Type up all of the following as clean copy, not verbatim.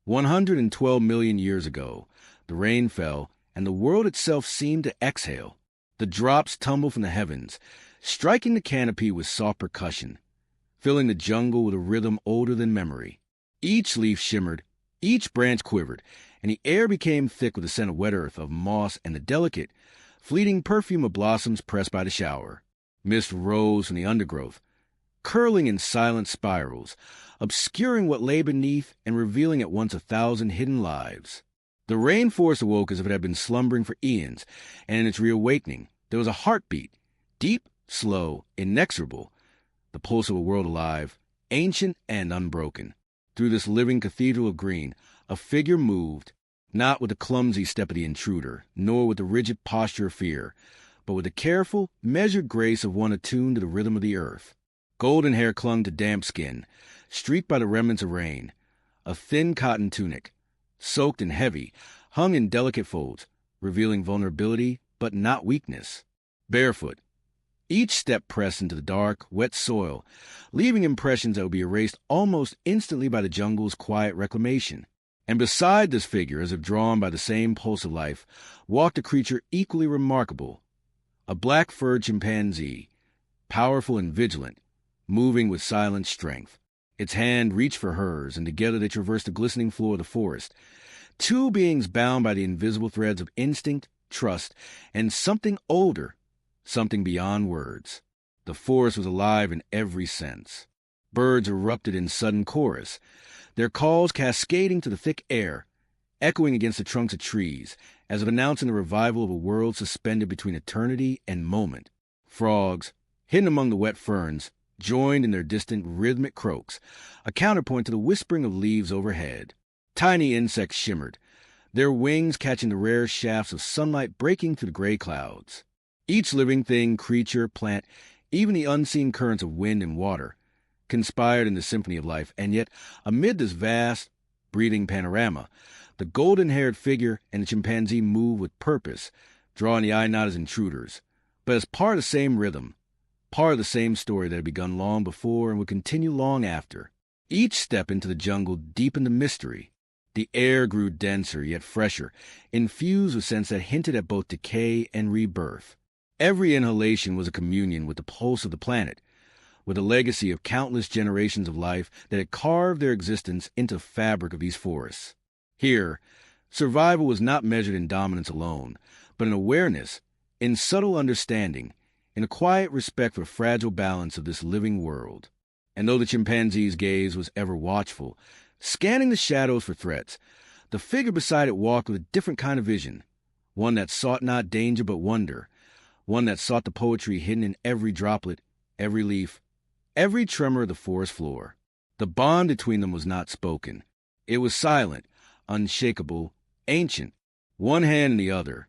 112 million years ago, the rain fell, and the world itself seemed to exhale. The drops tumbled from the heavens, striking the canopy with soft percussion, filling the jungle with a rhythm older than memory. Each leaf shimmered, each branch quivered, and the air became thick with the scent of wet earth, of moss, and the delicate, fleeting perfume of blossoms pressed by the shower. Mist rose from the undergrowth, curling in silent spirals, obscuring what lay beneath and revealing at once 1,000 hidden lives. The rainforest awoke as if it had been slumbering for eons, and in its reawakening there was a heartbeat, deep, slow, inexorable, the pulse of a world alive, ancient and unbroken. Through this living cathedral of green, a figure moved, not with the clumsy step of the intruder, nor with the rigid posture of fear, but with the careful, measured grace of one attuned to the rhythm of the earth. Golden hair clung to damp skin, streaked by the remnants of rain. A thin cotton tunic, soaked and heavy, hung in delicate folds, revealing vulnerability but not weakness. Barefoot, each step pressed into the dark, wet soil, leaving impressions that would be erased almost instantly by the jungle's quiet reclamation. And beside this figure, as if drawn by the same pulse of life, walked a creature equally remarkable, a black-furred chimpanzee, powerful and vigilant, moving with silent strength. Its hand reached for hers, and together they traversed the glistening floor of the forest, two beings bound by the invisible threads of instinct, trust, and something older, something beyond words. The forest was alive in every sense. Birds erupted in sudden chorus, their calls cascading to the thick air, echoing against the trunks of trees, as if announcing the revival of a world suspended between eternity and moment. Frogs, hidden among the wet ferns, joined in their distant rhythmic croaks, a counterpoint to the whispering of leaves overhead. Tiny insects shimmered, their wings catching the rare shafts of sunlight breaking through the gray clouds. Each living thing, creature, plant, even the unseen currents of wind and water, conspired in the symphony of life, and yet, amid this vast, breathing panorama, the golden-haired figure and the chimpanzee moved with purpose, drawing the eye not as intruders, but as part of the same rhythm, part of the same story that had begun long before and would continue long after. Each step into the jungle deepened the mystery. The air grew denser yet fresher, infused with scents that hinted at both decay and rebirth. Every inhalation was a communion with the pulse of the planet, with a legacy of countless generations of life that had carved their existence into the fabric of these forests. Here, survival was not measured in dominance alone, but in awareness, in subtle understanding, in a quiet respect for fragile balance of this living world. And though the chimpanzee's gaze was ever watchful, scanning the shadows for threats, the figure beside it walked with a different kind of vision, one that sought not danger but wonder, one that sought the poetry hidden in every droplet, every leaf, every tremor of the forest floor. The bond between them was not spoken. It was silent, unshakable, ancient, one hand in the other.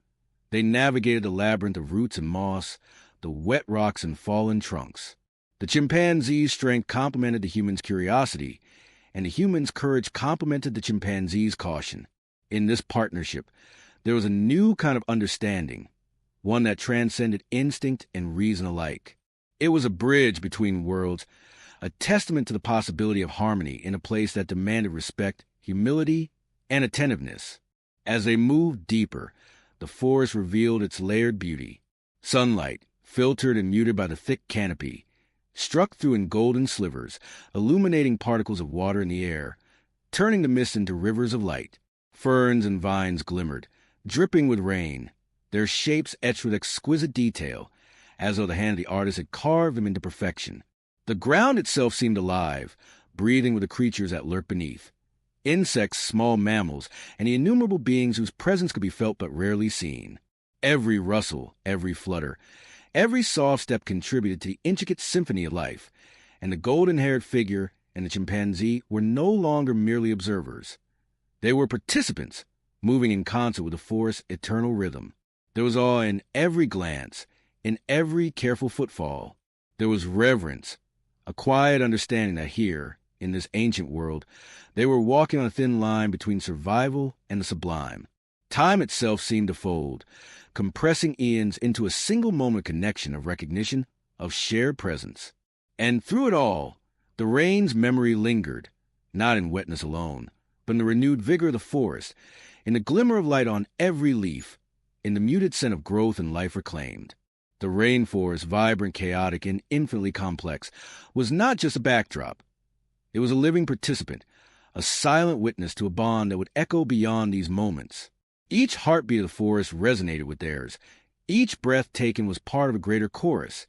They navigated the labyrinth of roots and moss, the wet rocks and fallen trunks. The chimpanzee's strength complemented the human's curiosity, and the human's courage complemented the chimpanzee's caution. In this partnership, there was a new kind of understanding, one that transcended instinct and reason alike. It was a bridge between worlds, a testament to the possibility of harmony in a place that demanded respect, humility, and attentiveness. As they moved deeper, the forest revealed its layered beauty. Sunlight, filtered and muted by the thick canopy, struck through in golden slivers, illuminating particles of water in the air, turning the mist into rivers of light. Ferns and vines glimmered, dripping with rain, their shapes etched with exquisite detail, as though the hand of the artist had carved them into perfection. The ground itself seemed alive, breathing with the creatures that lurked beneath. Insects, small mammals, and the innumerable beings whose presence could be felt but rarely seen. Every rustle, every flutter, every soft step contributed to the intricate symphony of life, and the golden-haired figure and the chimpanzee were no longer merely observers. They were participants, moving in concert with the forest's eternal rhythm. There was awe in every glance, in every careful footfall. There was reverence, a quiet understanding that here, in this ancient world, they were walking on a thin line between survival and the sublime. Time itself seemed to fold, compressing eons into a single moment connection of recognition, of shared presence. And through it all, the rain's memory lingered, not in wetness alone, from the renewed vigor of the forest, in the glimmer of light on every leaf, in the muted scent of growth and life reclaimed. The rainforest, vibrant, chaotic, and infinitely complex, was not just a backdrop. It was a living participant, a silent witness to a bond that would echo beyond these moments. Each heartbeat of the forest resonated with theirs. Each breath taken was part of a greater chorus,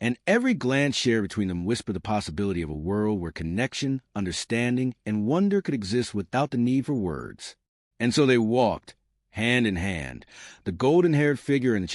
and every glance shared between them whispered the possibility of a world where connection, understanding, and wonder could exist without the need for words. And so they walked, hand in hand, the golden-haired figure and the